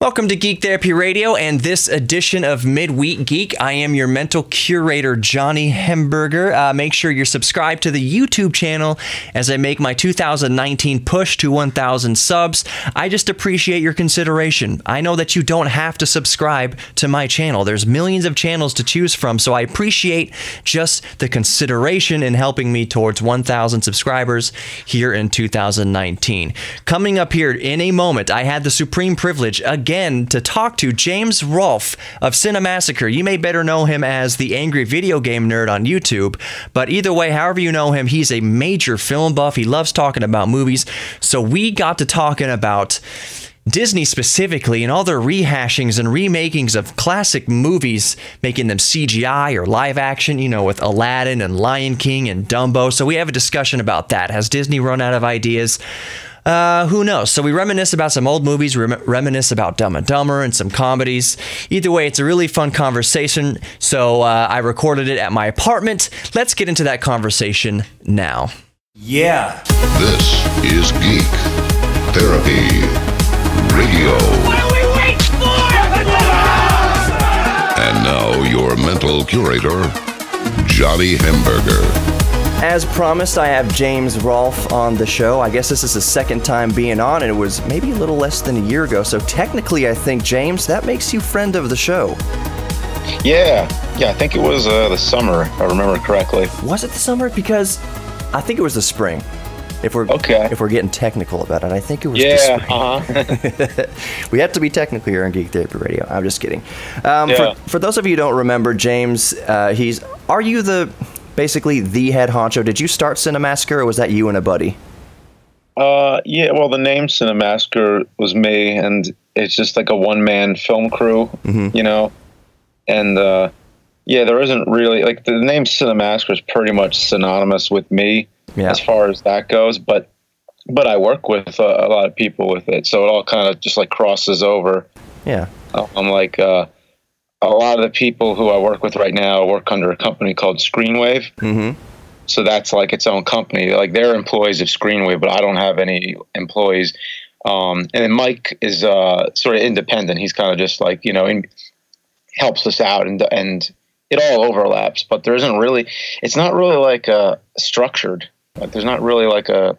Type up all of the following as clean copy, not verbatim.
Welcome to Geek Therapy Radio and this edition of Midweek Geek. I am your mental curator, Johnny Hemberger. Make sure you're subscribed to the YouTube channel as I make my 2019 push to 1,000 subs. I just appreciate your consideration. I know that you don't have to subscribe to my channel. There's millions of channels to choose from, so I appreciate just the consideration in helping me towards 1,000 subscribers here in 2019. Coming up here in a moment, I had the supreme privilege again to talk to James Rolfe of Cinemassacre. You may better know him as the angry video game nerd on YouTube, but either way, however you know him, he's a major film buff. He loves talking about movies, so we got to talking about Disney specifically and all their rehashings and remakings of classic movies, making them CGI or live action, you know, with Aladdin and Lion King and Dumbo. So we have a discussion about that. Has Disney run out of ideas? Who knows? So we reminisce about some old movies, reminisce about Dumb and Dumber and some comedies. Either way, it's a really fun conversation. So I recorded it at my apartment. Let's get into that conversation now. Yeah. This is Geek Therapy Radio. What are we waiting for? And now your mental curator, Johnny Hemberger. As promised, I have James Rolfe on the show. I guess this is the second time being on, and it was maybe a little less than a year ago. So technically, I think, James, that makes you friend of the show. Yeah, I think it was the summer, if I remember correctly. Was it the summer? Because I think it was the spring. If we're getting technical about it, I think it was the spring. We have to be technical here on Geek Therapy Radio. I'm just kidding. For those of you who don't remember, James, are you basically the head honcho? Did you start Cinemassacre, or was that you and a buddy? Yeah, well, the name Cinemassacre was me, and it's just like a one-man film crew, you know? And, yeah, there isn't really, like, the name Cinemassacre is pretty much synonymous with me as far as that goes, but I work with a lot of people with it, so it all kind of just, like, crosses over. Yeah. I'm like, a lot of the people who I work with right now work under a company called Screenwave. Mm-hmm. So that's like its own company. Like, they're employees of Screenwave, but I don't have any employees. And then Mike is sort of independent. He's kind of just like, you know, helps us out, and it all overlaps. But there isn't really, it's not really like structured. Like, there's not really like a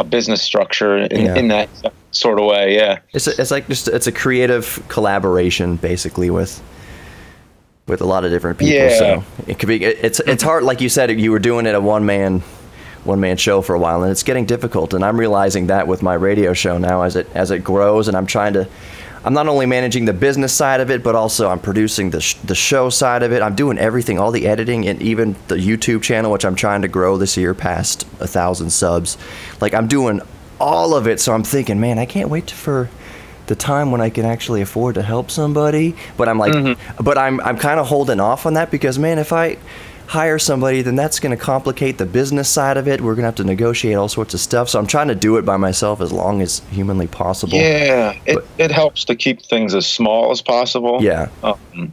business structure in that sort of way. Yeah, it's like just it's a creative collaboration basically with a lot of different people. Yeah. So it could be it's hard, like you said, you were doing it a one man show for a while, and it's getting difficult, and I'm realizing that with my radio show now as it grows, and I'm not only managing the business side of it, but also I'm producing the show side of it. I'm doing everything, all the editing, and even the YouTube channel, which I'm trying to grow this year past 1,000 subs. Like, I'm doing all of it, so I'm thinking, man, I can't wait for the time when I can actually afford to help somebody. But I'm like, but I'm kind of holding off on that because, man, if I hire somebody, then that's going to complicate the business side of it. We're going to have to negotiate all sorts of stuff. So I'm trying to do it by myself as long as humanly possible. Yeah, it helps to keep things as small as possible. Yeah.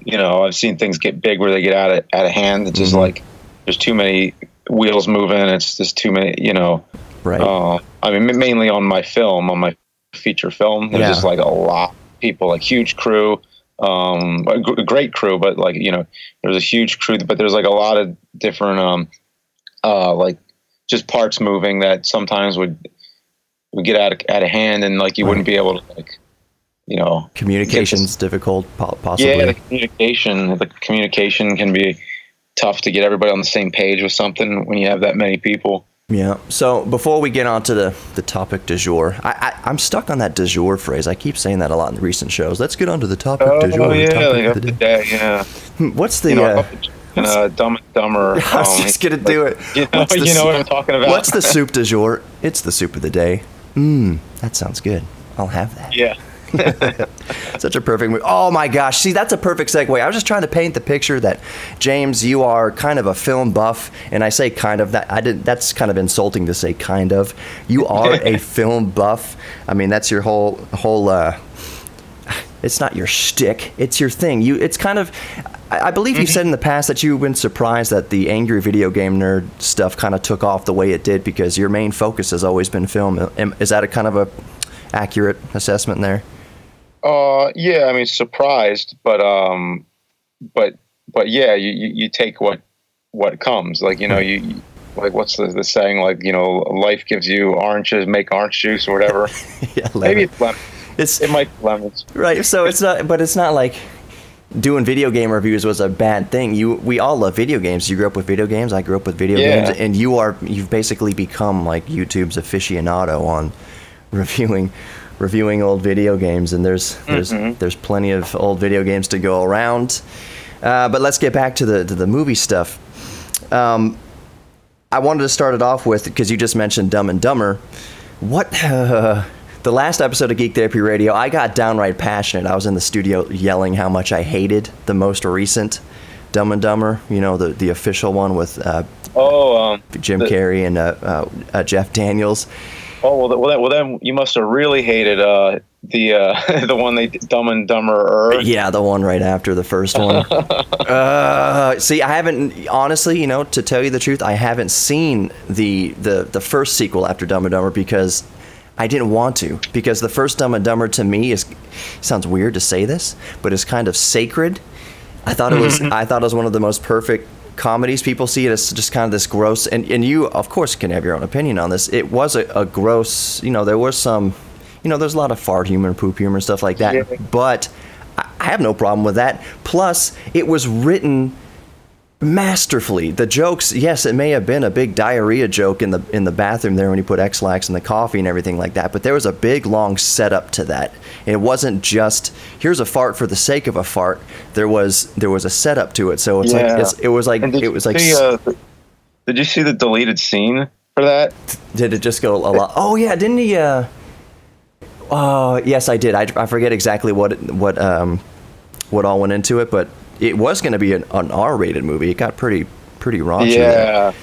You know, I've seen things get big where they get out of hand. It's just like there's too many wheels moving. It's just too many, you know. Right. I mean, mainly on my feature film, there's just like a lot of people, like huge crew. A great crew, but like, you know, there's a huge crew, but there's like a lot of different, like just parts moving that sometimes would get out of hand, and like you wouldn't be able to, like, you know, communication's difficult, possibly. Yeah, the communication can be tough to get everybody on the same page with something when you have that many people. Yeah. So before we get on to the topic du jour, I'm stuck on that du jour phrase. I keep saying that a lot in recent shows. Let's get on to the topic du jour. Oh, yeah, the day, yeah. What's the... Dumb and Dumber. I was just going to do it. You know what I'm talking about. What's the soup du jour? It's the soup of the day. That sounds good. I'll have that. Yeah. Such a perfect movie. Oh my gosh, see, that's a perfect segue. I was just trying to paint the picture that, James, you are kind of a film buff, and I say kind of, that's kind of insulting to say kind of. You are a film buff. I mean, that's your whole it's not your shtick, it's your thing. It's kind of, I believe you said in the past that you've been surprised that the angry video game nerd stuff kind of took off the way it did because your main focus has always been film. Is that a kind of a accurate assessment there? Yeah, I mean, surprised, but yeah, you take what comes. Like, you know, you like, what's the saying? Like, you know, life gives you oranges, make orange juice or whatever. Yeah, maybe it's lemons. It might be lemons. Right. So it's not, but it's not like doing video game reviews was a bad thing. We all love video games. You grew up with video games. I grew up with video games, and you've basically become like YouTube's aficionado on reviewing old video games. And there's plenty of old video games to go around. But let's get back to the movie stuff. I wanted to start it off with, because you just mentioned Dumb and Dumber. The last episode of Geek Therapy Radio, I got downright passionate. I was in the studio yelling how much I hated the most recent Dumb and Dumber. You know, the official one with Jim Carrey and Jeff Daniels. Oh, well, then you must have really hated the one they Dumb and Dumber. Yeah, the one right after the first one. See, I haven't, honestly, you know, to tell you the truth, I haven't seen the first sequel after Dumb and Dumber because I didn't want to. Because the first Dumb and Dumber to me sounds weird to say this, but it's kind of sacred. I thought it was one of the most perfect comedies. People see it as just kind of this gross, and you of course can have your own opinion on this. It was a gross, you know, there was some, you know, there's a lot of fart humor, poop humor, stuff like that. Yeah. But I have no problem with that. Plus, it was written masterfully. The jokes, yes, it may have been a big diarrhea joke in the bathroom there when you put X-Lax in the coffee and everything like that, but there was a big long setup to that. It wasn't just here's a fart for the sake of a fart. There was a setup to it. So it's it was like did you see the deleted scene for that? Did it just go a lot? Oh yeah, didn't he? Oh yes, I did. I forget exactly what all went into it, but it was going to be an R-rated movie. It got pretty raunchy. Yeah.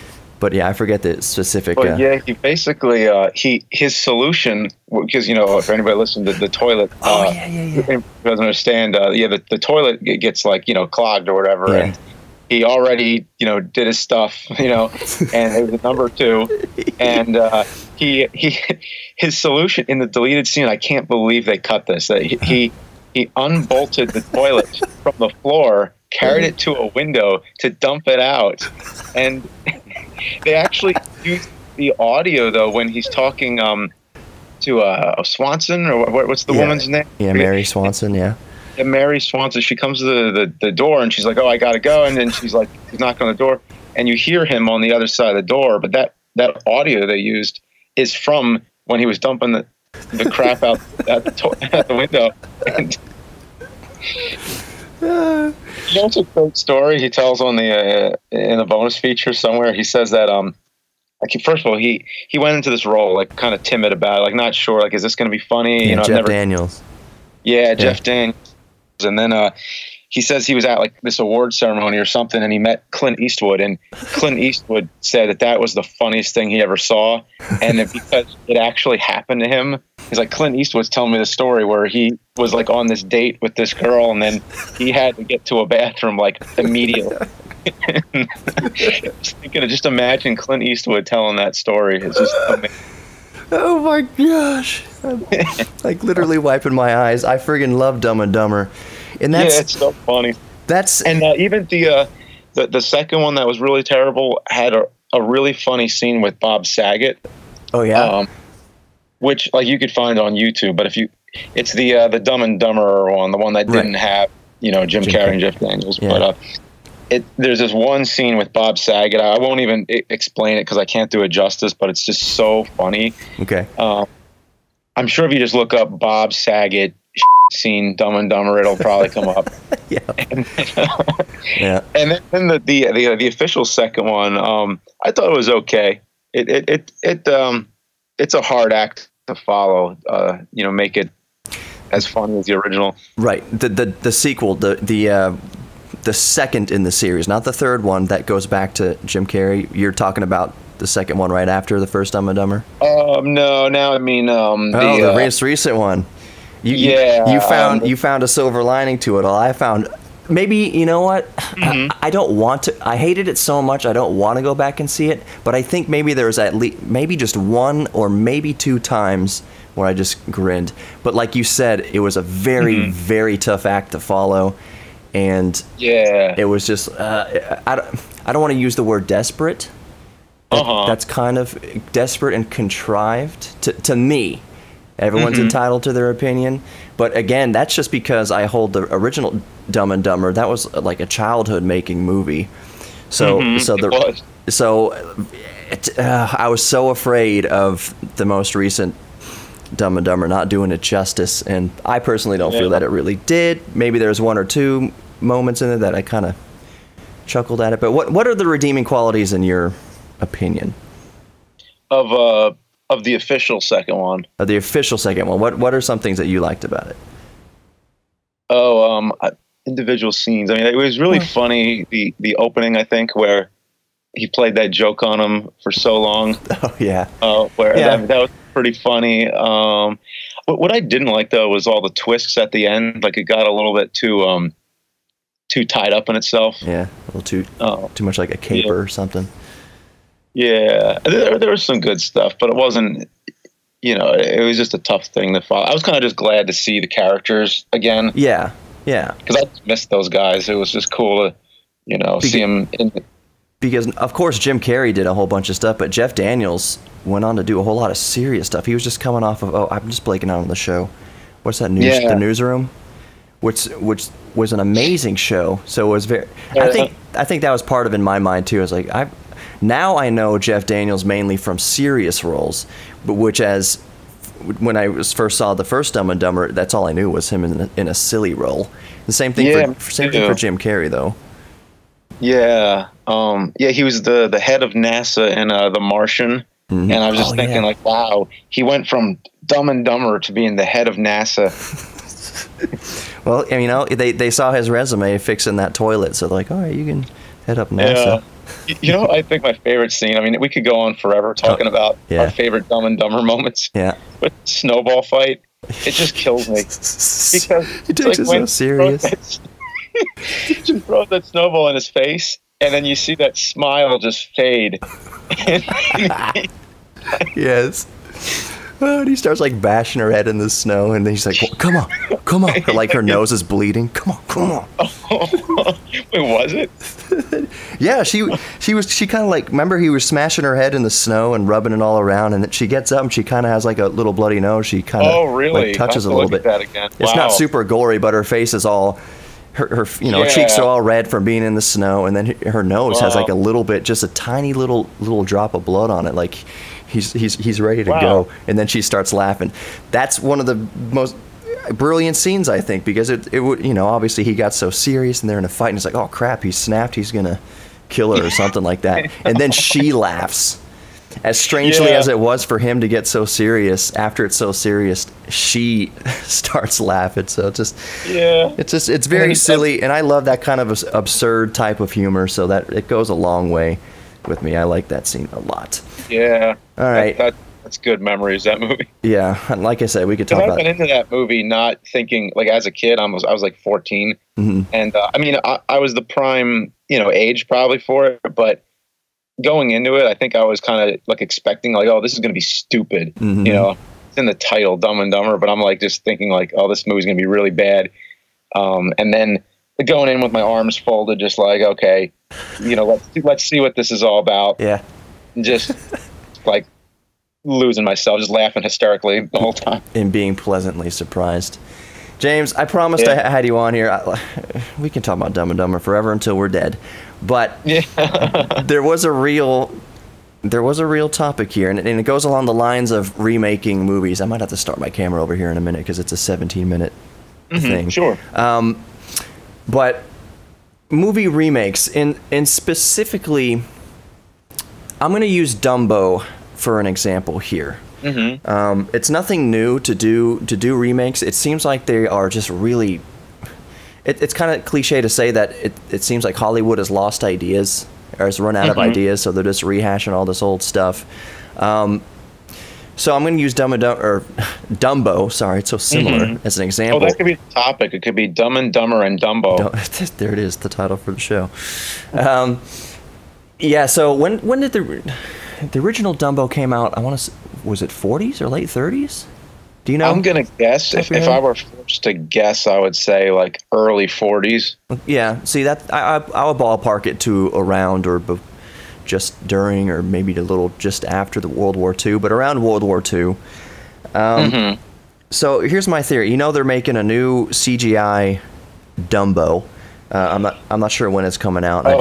But yeah, I forget the specific. But yeah, he basically his solution, because, you know, for anybody listening to the toilet, doesn't understand. The toilet gets, like, you know, clogged or whatever, and he already, you know, did his stuff, you know, and it was number 2, and his solution in the deleted scene, I can't believe they cut this. He unbolted the toilet from the floor, carried it to a window to dump it out, and they actually used the audio though when he's talking to Swanson, or what's the woman's name? Yeah, Mary Swanson. Yeah. And Mary Swanson. She comes to the door and she's like, "Oh, I gotta go," and then she's like, he's knocking on the door, and you hear him on the other side of the door. But that audio they used is from when he was dumping the crap out at the window. And you know, it's a great story he tells on the in a bonus feature somewhere. He says that like, first of all, he went into this role like kind of timid about it, like not sure, like, is this going to be funny? Yeah, you know, Jeff Daniels. Yeah, Jeff Daniels. And then he says he was at like this award ceremony or something, and he met Clint Eastwood, and Clint Eastwood said that was the funniest thing he ever saw, and that because it actually happened to him. He's like, Clint Eastwood's telling me the story where he was like on this date with this girl, and then he had to get to a bathroom like immediately. Just imagine Clint Eastwood telling that story. It's just amazing. Oh my gosh! I'm like literally wiping my eyes. I friggin' love Dumb and Dumber, and that's it's so funny. And even the second one that was really terrible had a really funny scene with Bob Saget. Oh yeah. Which, like, you could find on YouTube, but it's the Dumb and Dumber one, the one that didn't have, you know, Jim Carrey and Jeff Daniels. Yeah. But there's this one scene with Bob Saget. I won't even explain it because I can't do it justice, but it's just so funny. Okay. I'm sure if you just look up Bob Saget scene Dumb and Dumber, it'll probably come up. Yeah. Yeah. And then the official second one, I thought it was okay. It's a hard act to follow, you know, make it as funny as the original. Right. The sequel, the second in the series, not the third one that goes back to Jim Carrey. You're talking about the second one right after the first Dumb and Dumber? No, now I mean the most recent one. You found a silver lining to it all. I found maybe, you know what? I don't want to. I hated it so much. I don't want to go back and see it. But I think maybe there's at least maybe just one or maybe 2 times where I just grinned. But like you said, it was a very, very tough act to follow. And it was just, I don't want to use the word desperate. That's kind of desperate and contrived to me. Everyone's entitled to their opinion. But again, that's just because I hold the original Dumb and Dumber. That was like a childhood making movie. So, I was so afraid of the most recent Dumb and Dumber not doing it justice, and I personally don't feel that it really did. Maybe there's one or two moments in it that I kind of chuckled at it. But what are the redeeming qualities in your opinion of the official second one? Of the official second one, what are some things that you liked about it? Individual scenes. I mean, it was really funny, the opening, I think, where he played that joke on him for so long. Oh, yeah. That was pretty funny. What I didn't like, though, was all the twists at the end. Like, it got a little bit too tied up in itself. Yeah, a little too much like a caper or something. Yeah, there was some good stuff, but it wasn't, it was just a tough thing to follow. I was kind of just glad to see the characters again. Yeah. Yeah. Because I just missed those guys. It was just cool to, see them in the... Because, of course, Jim Carrey did a whole bunch of stuff, but Jeff Daniels went on to do a whole lot of serious stuff. He was just coming off of, I'm just blanking out on the show. What's that, The Newsroom? Which was an amazing show. So it was very... I think that was part of it in my mind, too. I was like, now I know Jeff Daniels mainly from serious roles, but when I first saw the first Dumb and Dumber, that's all I knew was him in a silly role. The same thing for Jim Carrey, though. Yeah, he was the head of NASA in The Martian, and I was just thinking, like, wow, he went from Dumb and Dumber to being the head of NASA. Well, they saw his resume fixing that toilet, so they're like, all right, you can head up NASA. I think my favorite scene, I mean, we could go on forever talking about our favorite Dumb and Dumber moments. Yeah. But snowball fight, it just kills me. Because he takes it so serious. Just throws that snowball in his face, and then you see that smile just fade. Yes. Oh, and he starts like bashing her head in the snow, and then he's like, well, come on. Like her nose is bleeding. Come on. Wait, was it? Yeah, she kind of like, remember he was smashing her head in the snow and rubbing it all around, and then she gets up and she kind of has like a little bloody nose. She kind of like touches a little bit. That again. It's not super gory, but her face is all, her cheeks are all red from being in the snow, and then her nose has like a little bit, just a tiny little drop of blood on it, like he's ready to go, and then she starts laughing. That's one of the most brilliant scenes, I think, because it would, obviously he got so serious and they're in a fight and it's like, oh crap, he snapped, he's gonna kill her or something like that, and then she laughs. As strangely as it was for him to get so serious, after it's so serious, she starts laughing. So it's very silly, and I love that kind of absurd type of humor, so that it goes a long way with me. I like that scene a lot. Yeah. All right. That's good memories, that movie. Yeah, and like I said, we could talk about... I went into that movie not thinking, like, as a kid, I was like 14, and I mean, I was the prime, age probably for it, but going into it, I think I was kind of like expecting, like, oh, this is going to be stupid, it's in the title, Dumb and Dumber, but I'm like just thinking like, oh, this movie's going to be really bad, and then going in with my arms folded, just like, okay, let's see what this is all about. Yeah. And just like losing myself, just laughing hysterically the whole time. And being pleasantly surprised. James, I promised I had you on here. We can talk about Dumb and Dumber forever until we're dead. But there was a real topic here, and it goes along the lines of remaking movies. I might have to start my camera over here in a minute because it's a 17-minute thing. Sure. But movie remakes, and specifically, I'm going to use Dumbo for an example here. It's nothing new to do remakes. It seems like they are just really... It's kind of cliche to say that it seems like Hollywood has lost ideas, or has run out of ideas, so they're just rehashing all this old stuff. So I'm going to use Dumbo, sorry, it's so similar, as an example. Oh, that could be the topic. It could be Dumb and Dumber and Dumbo. There it is, the title for the show. Yeah, so when did the original Dumbo came out? I want to... Was it 40s or late 30s? Do you know? I'm gonna guess. If I were forced to guess, I would say like early 40s. Yeah. See, that I would ballpark it to around or just during, or maybe a little just after the World War II, but around World War II. So here's my theory. You know, they're making a new CGI Dumbo. I'm not sure when it's coming out. I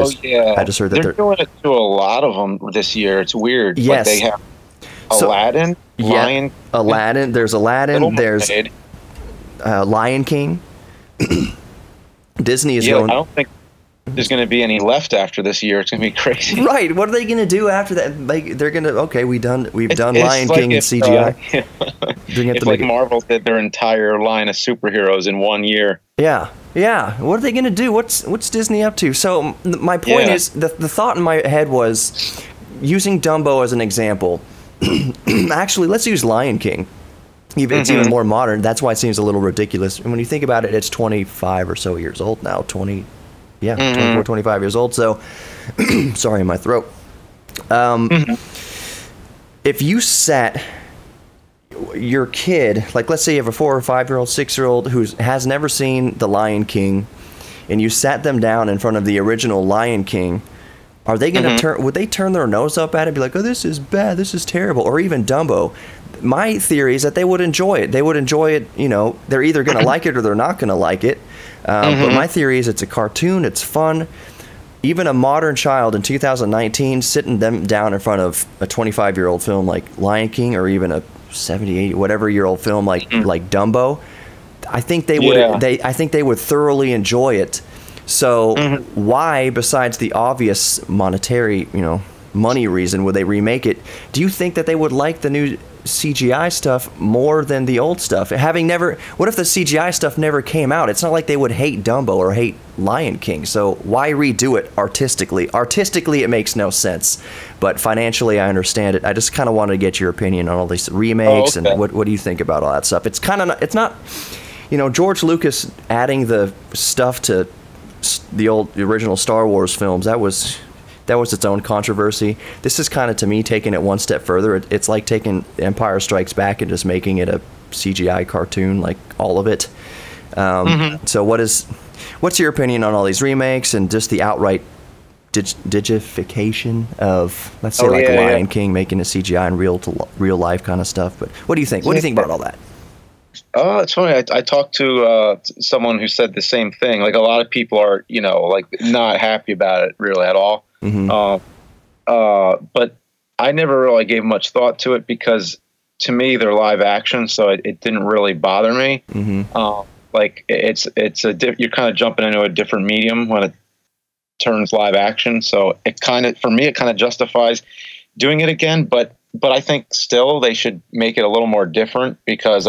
just heard that they're doing it to a lot of them this year. It's weird. Yes. Like they have Aladdin, Lion. Aladdin. There's Aladdin. There's Lion King. Disney is going. I don't think there's going to be any left after this year. It's going to be crazy. Right. What are they going to do after that? Like they're going to we've done Lion King and CGI. It's like Marvel did their entire line of superheroes in 1 year. Yeah. Yeah. What are they going to do? What's Disney up to? So my point is the thought in my head was using Dumbo as an example. Actually, let's use Lion King. It's even more modern. That's why it seems a little ridiculous. And when you think about it, it's 25 or so years old now. 24, 25 years old. So, sorry, my throat. If you sat your kid, like let's say you have a 4 or 5 year old, 6-year-old who has never seen The Lion King, and you sat them down in front of the original Lion King, are they going to would they turn their nose up at it and be like, oh, this is bad, this is terrible? Or even Dumbo. My theory is that they would enjoy it. They would enjoy it, you know, they're either going to like it or they're not going to like it. But my theory is it's a cartoon, it's fun. Even a modern child in 2019 sitting them down in front of a 25-year-old film like Lion King, or even a 70, 80, whatever-year-old film like Dumbo, I think they would I think they would thoroughly enjoy it. So why, besides the obvious monetary, money reason, would they remake it? Do you think that they would like the new CGI stuff more than the old stuff? What if the CGI stuff never came out? It's not like they would hate Dumbo or hate Lion King. So why redo it artistically? Artistically, it makes no sense, but financially, I understand it. I just kind of wanted to get your opinion on all these remakes and what do you think about all that stuff? It's not, George Lucas adding the stuff to the original Star Wars films. That was its own controversy. This is kind of, to me, taking it one step further. It's like taking Empire Strikes Back and just making it a CGI cartoon, like all of it. So what's your opinion on all these remakes and just the outright digification of, let's say, Lion King, making a CGI and real life kind of stuff? But what do you think? What do you think about all that? Oh, it's funny. I talked to someone who said the same thing. Like, a lot of people are, like not happy about it really at all. But I never really gave much thought to it because, to me, they're live action, so it didn't really bother me. Like you're kind of jumping into a different medium when it turns live action. So for me, it kind of justifies doing it again. But I think still they should make it a little more different because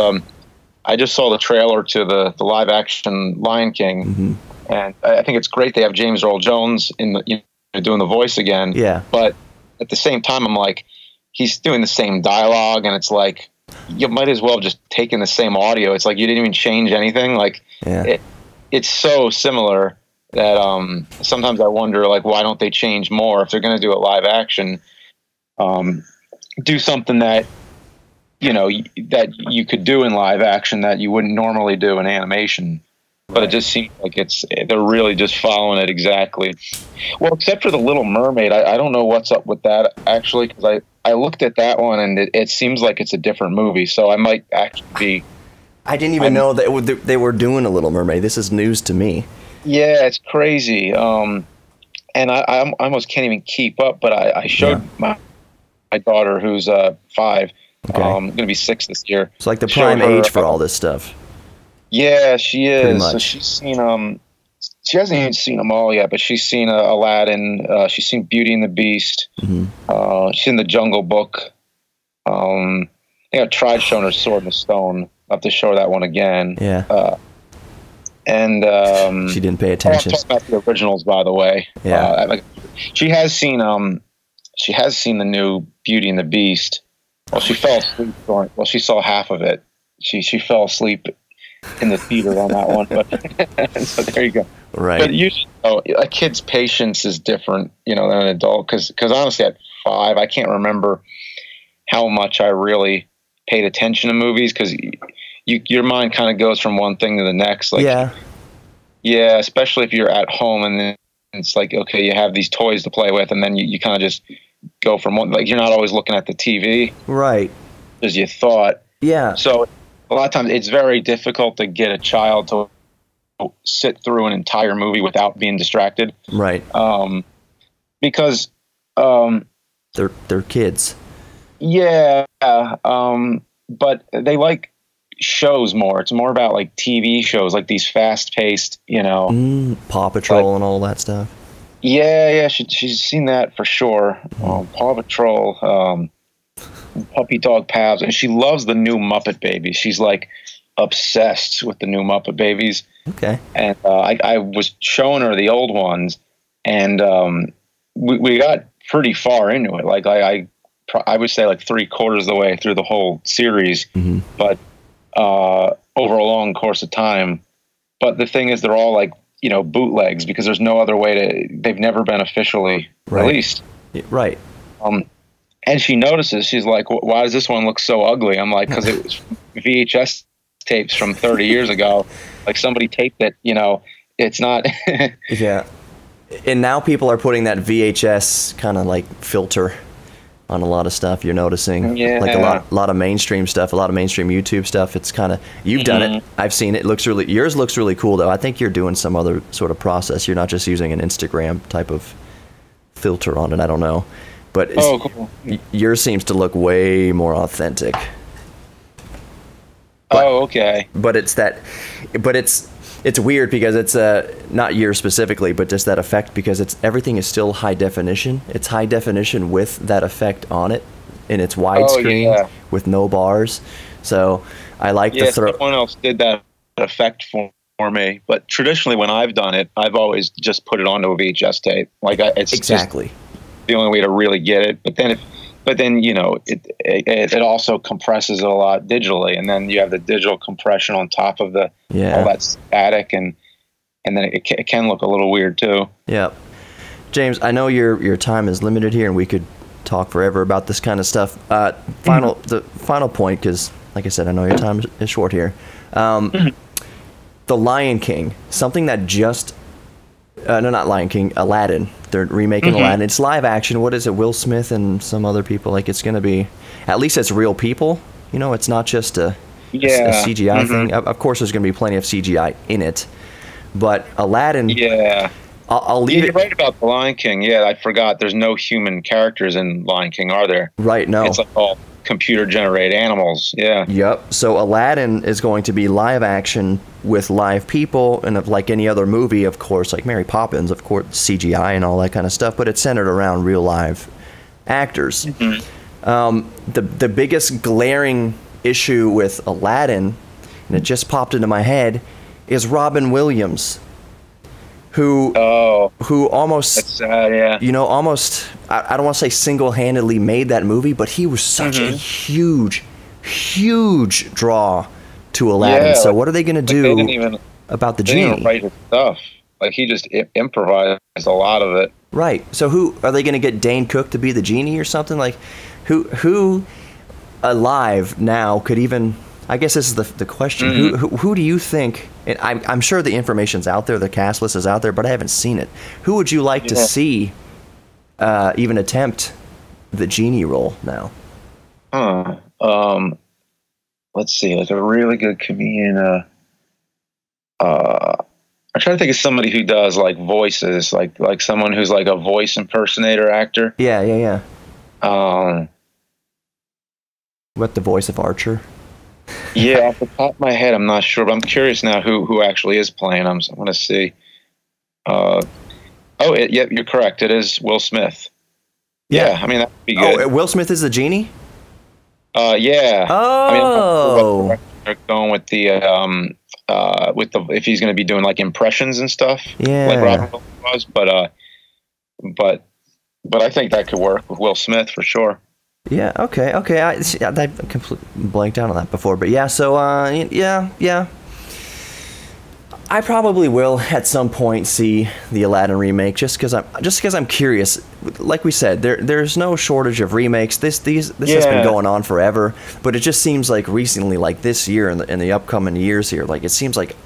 I just saw the trailer to the live action Lion King, and I think it's great they have James Earl Jones doing the voice again. Yeah. But at the same time, I'm like, he's doing the same dialogue, and it's like, you might as well have just taken the same audio. It's like you didn't even change anything. Like, it's so similar that sometimes I wonder, like, why don't they change more if they're going to do it live action? Do something that that you could do in live action that you wouldn't normally do in animation. But it just seems like they're really just following it exactly. Well, except for The Little Mermaid, I don't know what's up with that, actually, because I looked at that one, and it seems like it's a different movie, so I might actually be... I didn't even know that they were doing A Little Mermaid. This is news to me. Yeah, it's crazy. And I almost can't even keep up, but I showed my daughter, who's 5, going to be 6 this year. It's like the prime age for all this stuff. Yeah, she is. So she's seen she hasn't even seen them all yet, but she's seen Aladdin. She's seen Beauty and the Beast. She's seen The Jungle Book. I think I've tried showing her Sword in the Stone. I'll have to show her that one again. Yeah. And she didn't pay attention. I'm talking about the originals, by the way. Yeah. She has seen the new Beauty and the Beast. Well, she fell asleep. Well, she saw half of it. She fell asleep in the theater on that one, but so there you go. Right. But usually, a kid's patience is different, than an adult. Because honestly, at 5, I can't remember how much I really paid attention to movies, because your mind kind of goes from one thing to the next. Like, yeah, especially if you're at home and then it's like, okay, you have these toys to play with, and then you kind of just go from one, like, you're not always looking at the TV, right, as you thought. Yeah. So a lot of times it's very difficult to get a child to sit through an entire movie without being distracted. Right. Because they're kids. Yeah. But they like shows more. It's more about like TV shows, like these fast-paced, Paw Patrol and all that stuff. Yeah, she's seen that for sure. Paw Patrol, Puppy Dog Pals, and she loves the new Muppet Babies. She's like obsessed with the new Muppet Babies. Okay. And I was showing her the old ones, and we got pretty far into it. Like I would say like 3/4 of the way through the whole series, but over a long course of time. But the thing is, they're all like, bootlegs, because there's no other way they've never been officially released. Right. And she notices, she's like, why does this one look so ugly? I'm like, because it was VHS tapes from 30 years ago. Like, somebody taped it, it's not. Yeah. And now people are putting that VHS kind of like filter on a lot of stuff, you're noticing. Yeah. Like a lot of mainstream stuff, a lot of mainstream YouTube stuff. It's kind of, you've done it. I've seen it. Yours looks really cool, though. I think you're doing some other sort of process. You're not just using an Instagram type of filter on it. I don't know. But cool. Yours seems to look way more authentic. Okay. But it's weird because it's not yours specifically, but just that effect, because everything is still high definition. It's high definition with that effect on it, and it's widescreen with no bars. So I like the throw. Someone else did that effect for me, but traditionally when I've done it, I've always just put it onto a VHS tape. Like it's exactly just the only way to really get it. But then it also compresses it a lot digitally, and then you have the digital compression on top of all that static, and then it can look a little weird too. Yeah. James, I know your time is limited here, and we could talk forever about this kind of stuff. The final point, because like I said, I know your time is short here. The Lion King, something that just no, not Lion King, Aladdin. They're remaking Aladdin. It's live action. What is it? Will Smith and some other people. Like, it's going to be, at least it's real people. It's not just a CGI thing. Of course, there's going to be plenty of CGI in it. But Aladdin. Yeah. I'll leave it. You're right about the Lion King. Yeah, I forgot. There's no human characters in Lion King, are there? Right. No. It's like all computer-generated animals. Yeah. Yep. So Aladdin is going to be live action with live people, and like any other movie, of course, like Mary Poppins, of course, CGI and all that kind of stuff, but it's centered around real live actors. The biggest glaring issue with Aladdin, and it just popped into my head, is Robin Williams, who almost, that's sad, almost, I don't want to say single-handedly made that movie, but he was such a huge draw to Aladdin. So what are they going to do about the genie? They didn't write his stuff. Like, he just improvised a lot of it. Right. So who are they going to get? Dane Cook to be the genie or something? Like, who alive now could even? I guess this is the question. Who do you think? And I'm sure the information's out there, the cast list is out there, but I haven't seen it. Who would you like to see even attempt the genie role now? Let's see, like a really good comedian. I'm trying to think of somebody who does like voices, like someone who's like a voice impersonator actor. Yeah. What, the voice of Archer? Yeah, off the top of my head, I'm not sure, but I'm curious now who actually is playing. I want to see. You're correct. It is Will Smith. Yeah, I mean, that would be good. Oh, Will Smith is the genie? Yeah. Oh. I mean, they're going with the if he's going to be doing like impressions and stuff. Yeah. Like Robin Williams was, but I think that could work with Will Smith for sure. Yeah. Okay. I completely blanked out on that before, but yeah. So yeah. I probably will at some point see the Aladdin remake, just because I'm curious. Like we said, there's no shortage of remakes. This has been going on forever, but it just seems like recently, like this year and in the upcoming years here, like it seems like,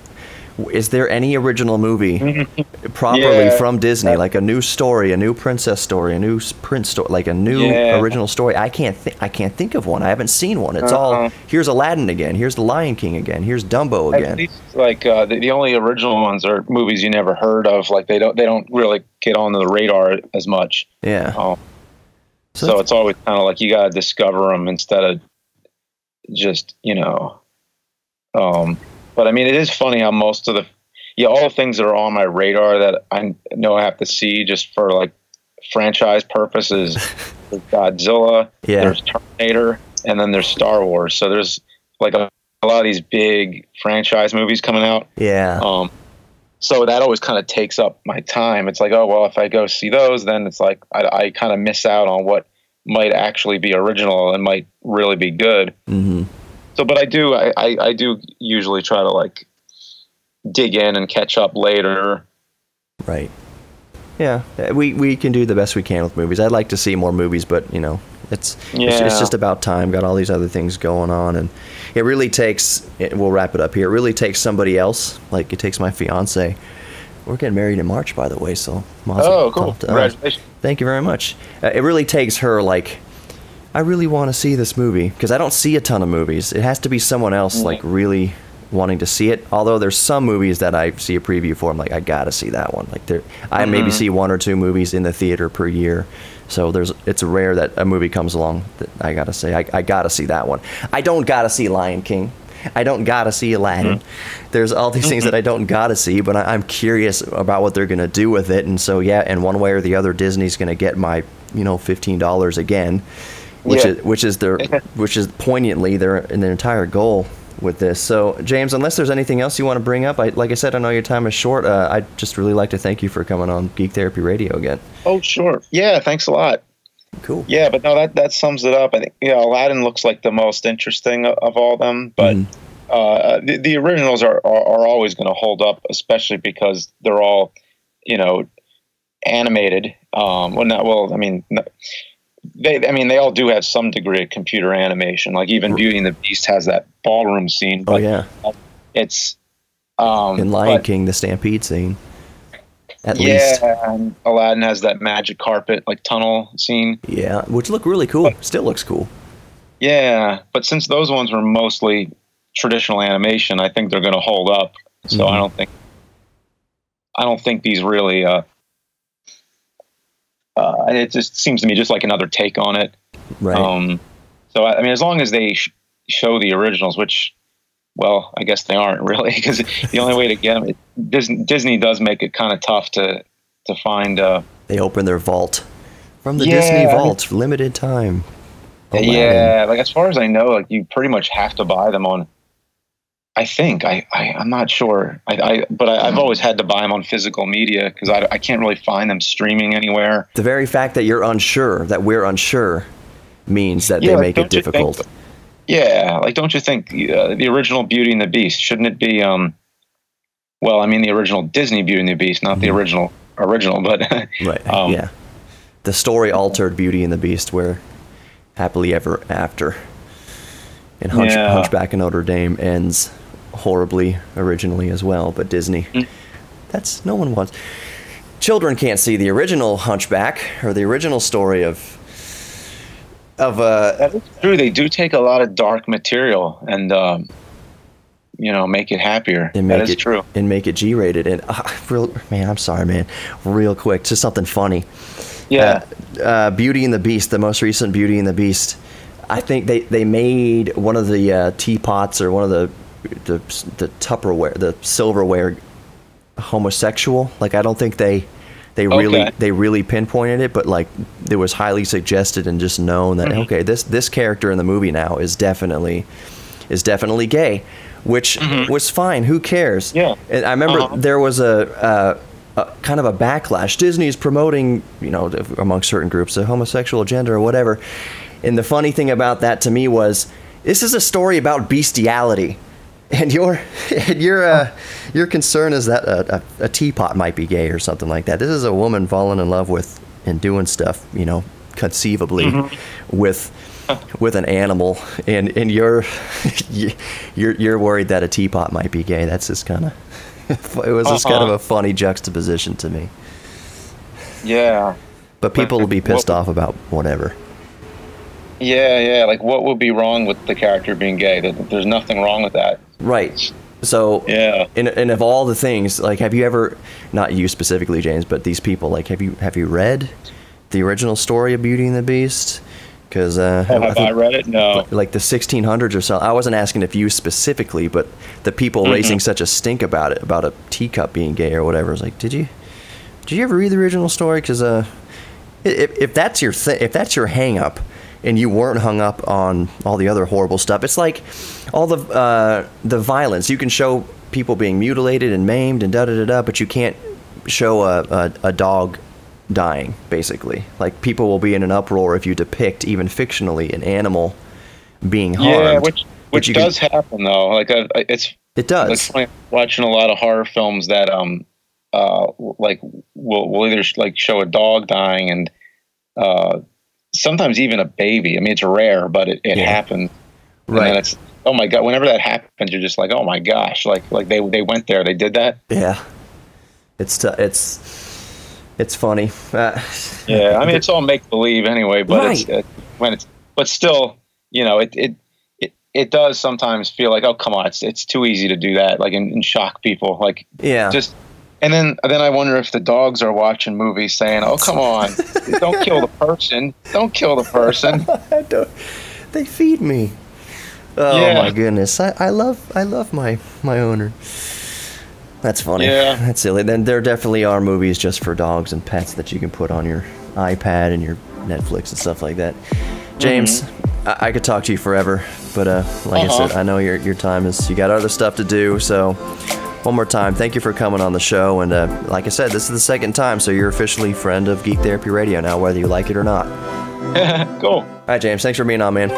is there any original movie properly from Disney, like a new story, a new princess story, a new prince story, like a new original story? I can't think of one. I haven't seen one. It's all, here's Aladdin again, here's The Lion King again, here's Dumbo again. Like the only original ones are movies you never heard of. Like they don't really get on the radar as much. Yeah. So it's always kind of like you got to discover them instead of just, you know. But I mean, it is funny how most of all the things that are on my radar that I know I have to see just for like franchise purposes. There's Godzilla, there's Terminator, and then there's Star Wars. So there's like a lot of these big franchise movies coming out. Yeah. So that always kind of takes up my time. It's like, oh, well, if I go see those, then it's like I kind of miss out on what might actually be original and might really be good. Mm-hmm. So, but I do usually try to like dig in and catch up later. Right. Yeah, we can do the best we can with movies. I'd like to see more movies, but you know, it's just about time. Got all these other things going on, and it really takes. We'll wrap it up here. It really takes somebody else. Like it takes my fiance. We're getting married in March, by the way. So, cool! Congratulations. Thank you very much. It really takes her like, I really want to see this movie, because I don't see a ton of movies. It has to be someone else like really wanting to see it. Although there's some movies that I see a preview for, I'm like, I gotta see that one. Like I maybe see 1 or 2 movies in the theater per year. So it's rare that a movie comes along that I gotta say, I gotta see that one. I don't gotta see Lion King. I don't gotta see Aladdin. There's all these things that I don't gotta see, but I'm curious about what they're gonna do with it. And so in one way or the other, Disney's gonna get my $15 again. Which is poignantly their entire goal with this. So James, unless there's anything else you want to bring up, like I said, I know your time is short. I'd just really like to thank you for coming on Geek Therapy Radio again. Oh, sure. Yeah, thanks a lot. Cool. Yeah, but no, that sums it up. I think Aladdin looks like the most interesting of all them, but the originals are always going to hold up, especially because they're all animated. They all do have some degree of computer animation. Like even Beauty and the Beast has that ballroom scene. But it's in Lion King, the stampede scene. At least. And Aladdin has that magic carpet like tunnel scene. Yeah, which look really cool. Still looks cool. Yeah, but since those ones were mostly traditional animation, I think they're going to hold up. So I don't think these really. It just seems to me just like another take on it. Right. So, I mean, as long as they show the originals, which, well, I guess they aren't really, because the only way to get them, Disney does make it kind of tough to find. They open their vault from the Disney vault, limited time. Aladdin. Yeah, like as far as I know, like you pretty much have to buy them on. I think I'm not sure. But I've always had to buy them on physical media because I can't really find them streaming anywhere. The very fact that we're unsure, means that they make it difficult. Like don't you think the original Beauty and the Beast, shouldn't it be? Well, I mean the original Disney Beauty and the Beast, not the original, but right. The story altered Beauty and the Beast, where happily ever after, and Hunchback of Notre Dame ends horribly originally as well, but Disney, that's no one wants. Children can't see the original Hunchback or the original story of. That is true. They do take a lot of dark material and make it happier. That is true. And make it G-rated. And I'm sorry, man. Real quick, just something funny. Yeah. Beauty and the Beast, the most recent Beauty and the Beast. I think they made one of the teapots or one of the Tupperware, the silverware, homosexual. Like I don't think they really pinpointed it, but like it was highly suggested and just known that this character in the movie now is definitely gay, which was fine. Who cares? Yeah. And I remember there was a kind of a backlash. Disney is promoting, among certain groups, a homosexual agenda or whatever. And the funny thing about that to me was, this is a story about bestiality. And your concern is that a teapot might be gay or something like that. This is a woman falling in love with and doing stuff, you know, conceivably with an animal, and you're worried that a teapot might be gay. That's just kind of it was just kind of a funny juxtaposition to me. Yeah. But people will be pissed off about whatever. Yeah. Like, what would be wrong with the character being gay? There's nothing wrong with that. Right. So, yeah. And of all the things, like, have you ever, not you specifically, James, but these people, like, have you read the original story of Beauty and the Beast? Because have I read it? No. Like the 1600s or so. I wasn't asking if you specifically, but the people raising such a stink about it, about a teacup being gay or whatever. I was like, did you ever read the original story? Because if that's your if that's your hang up, and you weren't hung up on all the other horrible stuff, it's like all the violence. You can show people being mutilated and maimed and da-da-da-da, but you can't show a dog dying, basically. Like, people will be in an uproar if you depict, even fictionally, an animal being harmed. Yeah, which does happen, though. Like, it does. Like, watching a lot of horror films that like will either like show a dog dying and sometimes even a baby. I mean, it's rare, but it happens. Right. And then it's, oh my God, whenever that happens, you're just like, oh my gosh, like they went there, they did that. Yeah. It's funny. Yeah, I mean, it's all make believe anyway, but right. But still, you know, it does sometimes feel like, oh, come on, it's too easy to do that, like, and shock people, like, yeah, just. And then I wonder if the dogs are watching movies saying, oh, come on, don't kill the person. Don't kill the person. They feed me. Oh, my goodness. I love my owner. That's funny. Yeah. That's silly. Then there definitely are movies just for dogs and pets that you can put on your iPad and your Netflix and stuff like that. James, I could talk to you forever, but like I said, I know your time is, you got other stuff to do, so one more time, thank you for coming on the show, and like I said, this is the second time, so you're officially friend of Geek Therapy Radio now, whether you like it or not. Cool. All right, James, thanks for being on, man.